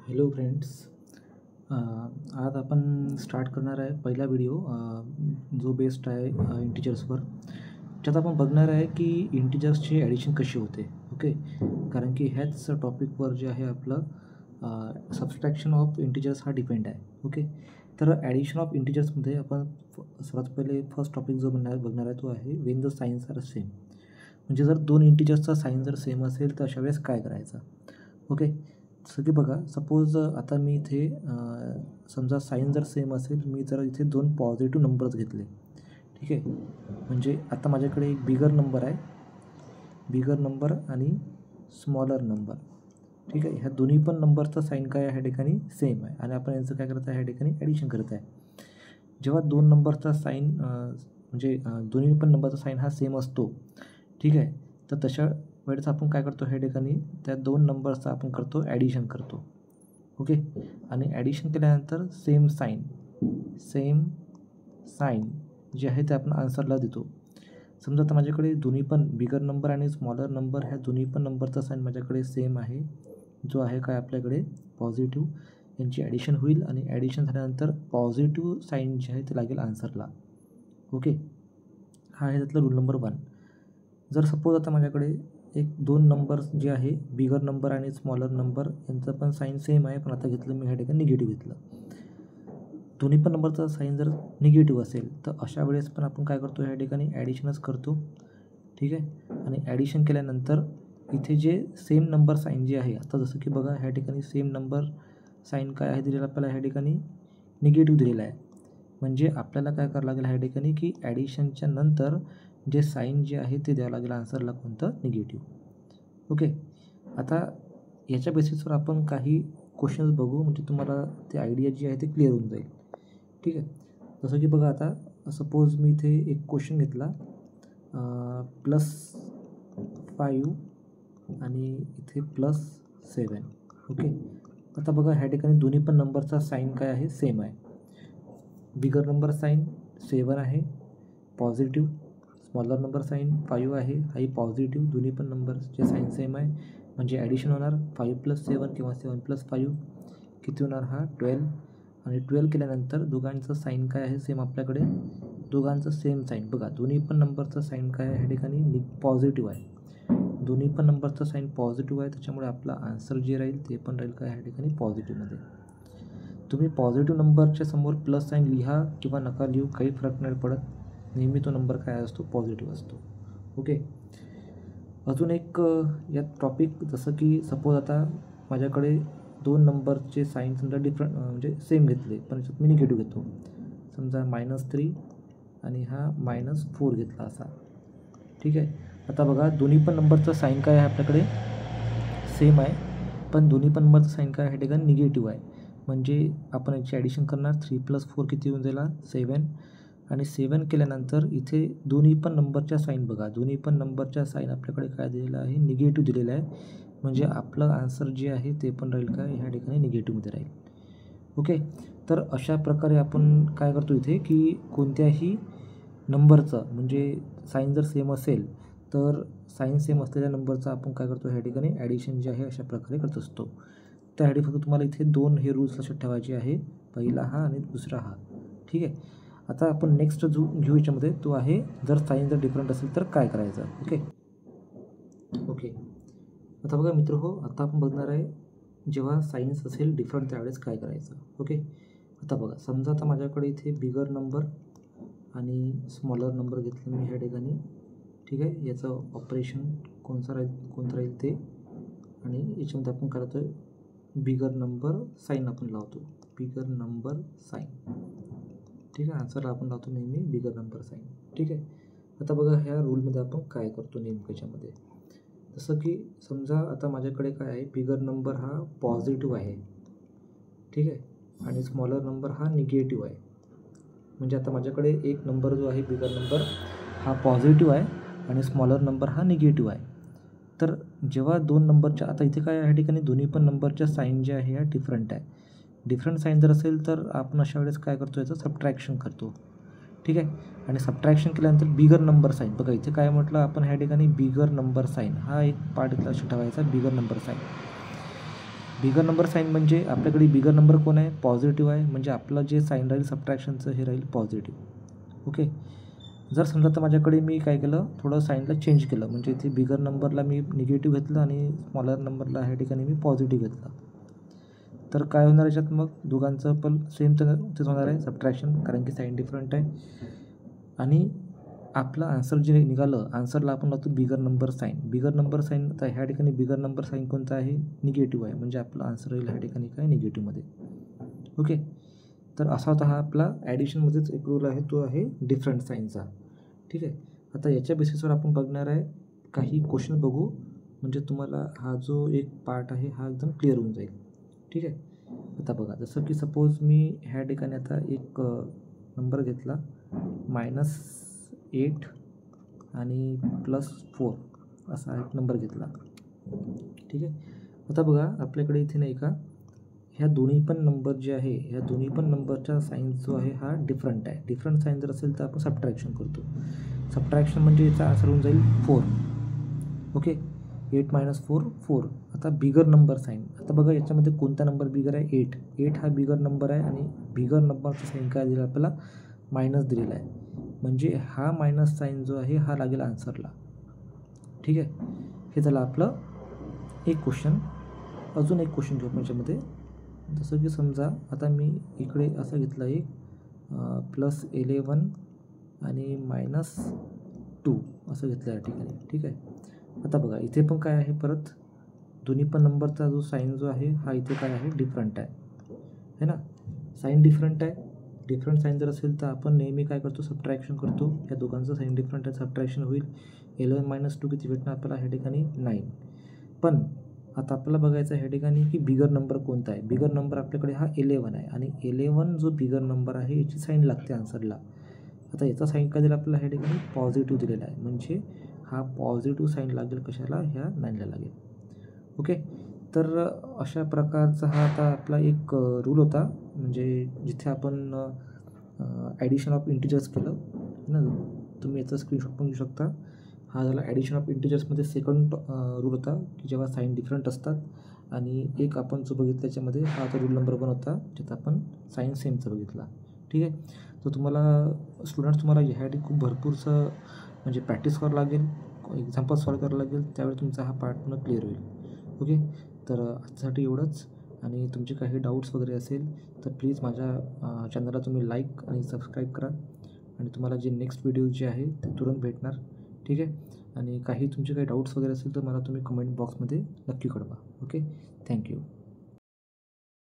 Hello friends. आज आपण start करणार आहे पहिला व्हिडिओ जो बेस्ड आहे इंटिजर्सवर. त्यात आपण बघणार आहे की इंटिजर्सची ॲडिशन कशी होते. ओके, कारण की ह्याच टॉपिकवर जे आहे आपलं सबस्ट्रॅक्शन ऑफ इंटिजर्स हा डिपेंड आहे. ओके, तर ॲडिशन ऑफ इंटिजर्समध्ये आपण सर्वात पहिले फर्स्ट टॉपिक जो बघणार आहे तो आहे when the signs are same. म्हणजे जर दोन इंटिजर्सचा साईन जर सेम असेल तर अशा वेळेस काय करायचं. ओके, जसं की बघा, सपोज आता मी इथे समजा साईन जर सेम असेल, मी जर इथे दोन पॉझिटिव्ह नंबर्स घेतले. ठीक आहे, म्हणजे आता माझ्याकडे एक बिगर नंबर आणि स्मॉलर नंबर. ठीक आहे, ह्या दोन्ही पण नंबरचा साईन काय आहे ह्या ठिकाणी सेम आहे आणि आपण यांचं काय करत आहे ह्या ठिकाणी ॲडिशन करत आहे. जेव्हा दोन नंबरचा साईन म्हणजे दोन्ही पण नंबरचा साईन हा सेम असतो. ठीक आहे, तर तशा वेळेस आपण काय करतो ह्या ठिकाणी त्या दोन नंबर्सचा आपण करतो ॲडिशन करतो. ओके, आणि ॲडिशन केल्यानंतर सेम साईन जे आहे ते आपण आन्सरला देतो. समजा आता माझ्याकडे दोन्ही पण बिगर नंबर आणि स्मॉलर नंबर ह्या दोन्ही पण नंबरचा साईन माझ्याकडे सेम आहे, जो आहे काय आपल्याकडे पॉझिटिव्ह. यांची ॲडिशन होईल आणि ॲडिशन झाल्यानंतर पॉझिटिव्ह साईन जे आहे ते लागेल आन्सरला. ओके, हा आहे त्यातला रूल नंबर 1. जर सपोज आता माझ्याकडे एक दोन नंबर्स जे आहे बिगर नंबर आणि स्मॉलर नंबर यांचं पण साईन सेम आहे, पण आता घेतलं मी ह्या ठिकाणी निगेटिव्ह घेतलं. दोन्ही पण नंबरचा साईन जर निगेटिव्ह असेल तर अशा वेळेस पण आपण काय करतो ह्या ठिकाणी ॲडिशनच करतो. ठीक आहे, आणि ॲडिशन केल्यानंतर इथे जे सेम नंबर साईन जे आहे, आता जसं की बघा ह्या ठिकाणी सेम नंबर साईन काय आहे दिलेला आपल्याला ह्या ठिकाणी निगेटिव्ह दिलेला आहे. म्हणजे आपल्याला काय करावं लागेल ह्या ठिकाणी की ॲडिशनच्या नंतर जे साईन जे आहे ते द्यावं लागेल आन्सरला, कोणतं निगेटिव्ह. ओके, आता याच्या बेसिसवर आपण काही क्वेश्चन्स बघू, म्हणजे तुम्हाला ते आयडिया जी आहे ते क्लिअर होऊन जाईल. ठीक आहे, जसं की बघा आता सपोज मी इथे एक क्वेश्चन घेतला +5 आणि इथे +7. ओके, आता बघा ह्या ठिकाणी दोन्ही पण नंबरचा साईन काय आहे सेम आहे. बिगर नंबर साईन 7 आहे पॉझिटिव्ह, स्मॉलर नंबर साईन 5 आहे हाही पॉझिटिव्ह. दोन्ही पण नंबरचे साईन सेम आहे, म्हणजे ॲडिशन होणार 5 + 7 किंवा 7 + 5 किती होणार हा 12. आणि 12 केल्यानंतर दोघांचं साईन काय आहे सेम आपल्याकडे, दोघांचं सेम साईन. बघा दोन्ही पण नंबरचं साईन काय आहे ह्या ठिकाणी पॉझिटिव्ह आहे. दोन्ही पण नंबरचं साईन पॉझिटिव्ह आहे, त्याच्यामुळे आपला आन्सर जे राहील ते पण राहील काय ह्या ठिकाणी पॉझिटिव्हमध्ये. तुम्ही पॉझिटिव्ह नंबरच्या समोर प्लस साईन लिहा किंवा नका लिहू, काही फरक नाही पडत. नेहमी तो नंबर काय असतो पॉझिटिव्ह असतो. ओके, अजून एक यात टॉपिक, जसं की सपोज आता माझ्याकडे दोन नंबरचे साईन समजा डिफरंट म्हणजे सेम घेतले, पण याच्यात मी निगेटिव्ह घेतो. समजा -3 आणि हा -4 घेतला असा. ठीक आहे, आता बघा दोन्ही पण नंबरचा साईन काय आहे आपल्याकडे सेम आहे, पण दोन्ही पण नंबरचं साईन काय ह्या ठिकाणी निगेटिव्ह आहे. म्हणजे आपण याची ॲडिशन करणार 3 + 4 किती होऊन जाईल 7. आणि 7 केल्यानंतर इथे दोन्ही पण नंबरच्या साईन बघा, दोन्ही पण नंबरच्या साईन आपल्याकडे काय दिलेलं आहे निगेटिव्ह दिलेलं आहे. म्हणजे आपलं आन्सर जे आहे ते पण राहील काय ह्या ठिकाणी निगेटिव्हमध्ये राहील. ओके, तर अशा प्रकारे आपण काय करतो इथे की कोणत्याही नंबरचं म्हणजे साईन जर सेम असेल तर साईन सेम असलेल्या नंबरचा आपण काय करतो ह्या ठिकाणी ॲडिशन जे आहे अशा प्रकारे करत असतो. त्यासाठी फक्त तुम्हाला इथे दोन हे रूल्स लक्षात ठेवायचे आहे, पहिला हा आणि दुसरा हा. ठीक आहे, आता आपण नेक्स्ट जो घेऊ याच्यामध्ये तो आहे जर साईन जर डिफरंट असेल तर काय करायचं. ओके, आता बघा मित्रहो, आता आपण बघणार आहे जेव्हा साईन्स असेल डिफरंट त्यावेळेस काय करायचं. ओके, आता बघा समजा आता माझ्याकडे इथे बिगर नंबर आणि स्मॉलर नंबर घेतलं मी ह्या ठिकाणी. ठीक आहे, याचं ऑपरेशन कोणतं राहील ते, आणि याच्यामध्ये आपण करतो बिगर नंबर साईन आपण लावतो, बिगर नंबर साईन. ठीक आहे, आन्सरला आपण लावतो नेहमी बिगर नंबर साईन. ठीक आहे, आता बघा ह्या रूलमध्ये आपण काय करतो नेमकं याच्यामध्ये, जसं की समजा आता माझ्याकडे काय आहे बिगर नंबर हा पॉझिटिव्ह आहे. ठीक आहे, आणि स्मॉलर नंबर हा निगेटिव्ह आहे. म्हणजे आता माझ्याकडे एक नंबर जो आहे बिगर नंबर हा पॉझिटिव्ह आहे आणि स्मॉलर नंबर हा निगेटिव्ह आहे. तर जेव्हा दोन नंबरच्या, आता इथे काय ह्या ठिकाणी दोन्ही पण नंबरच्या साईन जे आहे ह्या डिफरंट आहे. डिफरंट साईन जर असेल तर आपण अशा वेळेस काय करतो याचं सबट्रॅक्शन करतो. ठीक आहे, आणि सबट्रॅक्शन केल्यानंतर बिगर नंबर साईन, बघा इथे काय म्हटलं आपण ह्या ठिकाणी बिगर नंबर साईन हा एक पार्ट लक्षात ठेवायचा, bigger number sign. Bigger number sign म्हणजे आपल्याकडे बिगर नंबर कोण आहे, पॉझिटिव्ह आहे, म्हणजे आपलं जे साईन राहील सबट्रॅक्शनचं हे राहील पॉझिटिव्ह. ओके. जर समजा तर माझ्याकडे मी काय केलं, थोडं साईनला चेंज केलं, म्हणजे इथे बिगर नंबरला मी निगेटिव्ह घेतलं आणि स्मॉलर नंबरला ह्या ठिकाणी मी पॉझिटिव्ह घेतलं. तर काय होणार याच्यात, मग दोघांचं पण सेम तेच होणार आहे सबट्रॅक्शन, कारण की साईन डिफरंट आहे. आणि आपलं आन्सर जे निघालं, आन्सरला आपण लावतो bigger number sign. Bigger number sign, तर ह्या ठिकाणी बिगर नंबर साईन कोणता आहे, निगेटिव्ह आहे, म्हणजे आपलं आन्सर येईल ह्या ठिकाणी काय, निगेटिव्हमध्ये. ओके. तर असा होता हा आपला ॲडिशनमध्येच एक रूल आहे, तो आहे डिफरंट साईनचा. ठीक आहे. आता याच्या बेसिसवर आपण बघणार आहे काही क्वेश्चन बघू, म्हणजे तुम्हाला हा जो एक पार्ट आहे हा एकदम क्लिअर होऊन जाईल. ठीक आहे. आता बघा, जसं की सपोज मी ह्या ठिकाणी आता एक नंबर घेतला -8 आणि +4 असा एक नंबर घेतला. ठीक आहे. आता बघा आपल्याकडे इथे नाही का, ह्या दोन्ही पण नंबर जे आहे, ह्या दोन्ही पण नंबरचा साईन जो आहे हा डिफरंट आहे. डिफरंट साईन जर असेल तर आपण सबट्रॅक्शन करतो. सबट्रॅक्शन म्हणजे याचा आन्सर होऊन जाईल 4. ओके. 8 - 4 4. आता बिगर नंबर साईन, आता बघा याच्यामध्ये कोणता नंबर बिगर आहे, 8. 8 हा बिगर नंबर आहे आणि बिगर नंबरचा साईन काय दिला आपल्याला, मायनस दिलेला आहे, म्हणजे हा मायनस साईन जो आहे हा लागेल आन्सरला. ठीक आहे. हे झालं आपलं एक क्वेश्चन. अजून एक क्वेश्चन घेऊ याच्यामध्ये. जसं की समजा आता मी इकडे असं घेतलं एक +11 आणि -2 असं घेतलं या ठिकाणी. ठीक आहे. आता बघा इथे पण काय आहे, परत दोन्ही पण नंबरचा जो साईन जो आहे हा इथे काय आहे, डिफरंट आहे ना. साईन डिफरंट आहे. डिफरंट साईन जर असेल तर आपण नेहमी काय करतो, सबट्रॅक्शन करतो. ह्या दोघांचं साईन डिफरंट आहे, सबट्रॅक्शन होईल. 11 - 2 किती भेटणार आपल्याला ह्या ठिकाणी, 9. पण आता आपल्याला बघायचं आहे ह्या ठिकाणी की बिगर नंबर कोणता आहे. बिगर नंबर आपल्याकडे हा 11 आहे आणि 11 जो बिगर नंबर आहे याची साईन लागते आन्सरला. आता याचा साईन काय दिला आपल्याला ह्या ठिकाणी, पॉझिटिव्ह दिलेला आहे, म्हणजे हा पॉझिटिव्ह साईन लागेल कशाला, ह्या 9ला लागेल. ओके. तर अशा प्रकारचा हा आता आपला एक रूल होता, म्हणजे जिथे आपण ॲडिशन ऑफ इंटिजर्स केलं ना. तुम्ही याचा स्क्रीनशॉट पण घेऊ शकता. हा झाला ॲडिशन ऑफ इंटिजर्समध्ये सेकंड रूल होता, की जेव्हा साईन डिफरंट असतात. आणि एक आपण जो बघितला त्याच्यामध्ये हा आता रूल नंबर 1 होता, ज्यात आपण साईन सेमचा बघितला. ठीक आहे. तर तुम्हाला स्टुडंट्स, तुम्हाला ह्यासाठी खूप भरपूरसं म्हणजे प्रॅक्टिस करावं लागेल, एक्झाम्पल सॉल्व करावं लागेल, त्यावेळी तुमचा हा पार्ट पूर्ण क्लिअर होईल. ओके. तर आजसाठी एवढंच. आणि तुमचे काही डाऊट्स वगैरे असेल तर प्लीज माझ्या चॅनलला तुम्ही लाईक आणि सबस्क्राईब करा, आणि तुम्हाला जे नेक्स्ट व्हिडिओ जे आहे ते तुरंत भेटणार. ठीक आहे. आणि काही तुमचे काही डाऊट्स वगैरे असेल तर मला तुम्ही कमेंट बॉक्समध्ये नक्की कळवा. ओके. थँक्यू.